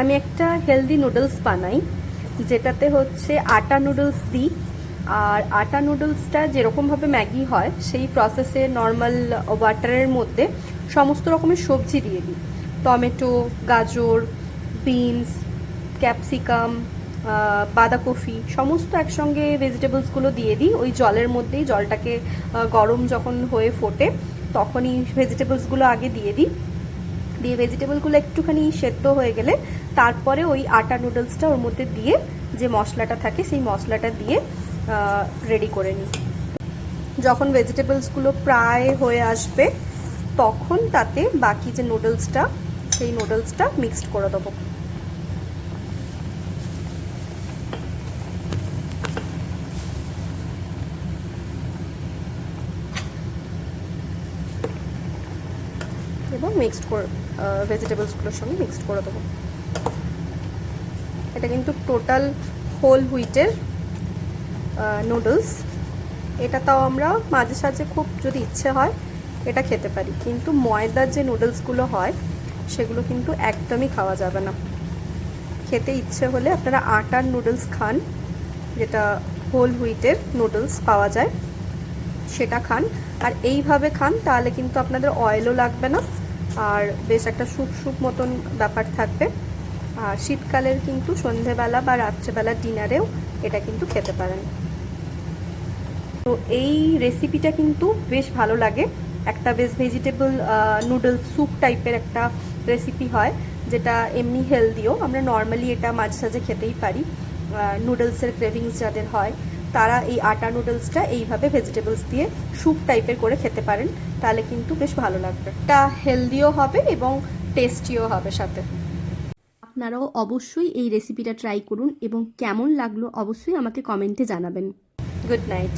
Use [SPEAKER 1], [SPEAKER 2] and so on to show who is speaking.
[SPEAKER 1] আমি একটা healthy noodles বানাই, যেটাতে হচ্ছে আটা নুডলস দিই। আর আটা নুডলসটা যেরকমভাবে ম্যাগি হয় সেই প্রসেসে নর্মাল ওয়াটারের মধ্যে সমস্ত রকমের সবজি দিয়ে দিই। টমেটো, গাজর, বিনস, ক্যাপসিকাম, বাঁধাকপি সমস্ত একসঙ্গে ভেজিটেবলসগুলো দিয়ে দিই ওই জলের মধ্যেই। জলটাকে গরম যখন হয়ে ফোটে তখনই ভেজিটেবলসগুলো আগে দিয়ে দিই। দিয়ে ভেজিটেবলগুলো একটুখানি সেদ্ধ হয়ে গেলে তারপরে ওই আটা নুডলসটা ওর মধ্যে দিয়ে যে মশলাটা থাকে সেই মশলাটা দিয়ে রেডি করে নিই। যখন ভেজিটেবলসগুলো প্রায় হয়ে আসবে তখন তাতে বাকি যে নুডলসটা সেই নুডলসটা মিক্সড করে দেবো। এবং মিক্সড করে ভেজিটেবলসগুলোর সঙ্গে মিক্সড করে দেবো। এটা কিন্তু টোটাল হোল হুইটের নুডলস। এটা তাও আমরা মাঝে সাঝে খুব যদি ইচ্ছে হয় এটা খেতে পারি, কিন্তু ময়দার যে নুডলসগুলো হয় সেগুলো কিন্তু একদমই খাওয়া যাবে না। খেতে ইচ্ছে হলে আপনারা আটার নুডলস খান, যেটা হোল হুইটের নুডলস পাওয়া যায় সেটা খান। আর এইভাবে খান, তাহলে কিন্তু আপনাদের অয়েলও লাগবে না আর বেশ একটা স্যুপ স্যুপ মতন ব্যাপার থাকবে। আর শীতকালের কিন্তু সন্ধেবেলা বা রাত্রেবেলা ডিনারেও এটা কিন্তু খেতে পারেন। তো এই রেসিপিটা কিন্তু বেশ ভালো লাগে। একটা বেশ ভেজিটেবল নুডলস স্যুপ টাইপের একটা রেসিপি হয়, যেটা এমনি হেলদিও। আমরা নর্মালি এটা মাঝে সাঝে খেতেই পারি। নুডলসের ক্রেভিংস যাদের হয় তারা এই আটা নুডলসটা এইভাবে ভেজিটেবলস দিয়ে স্যুপ টাইপের করে খেতে পারেন, তাহলে কিন্তু বেশ ভালো লাগবে। এটা হেলদিও হবে এবং টেস্টিও হবে সাথে। আপনারাও অবশ্যই এই রেসিপিটা ট্রাই করুন এবং কেমন লাগলো অবশ্যই আমাকে কমেন্টে জানাবেন। Good night.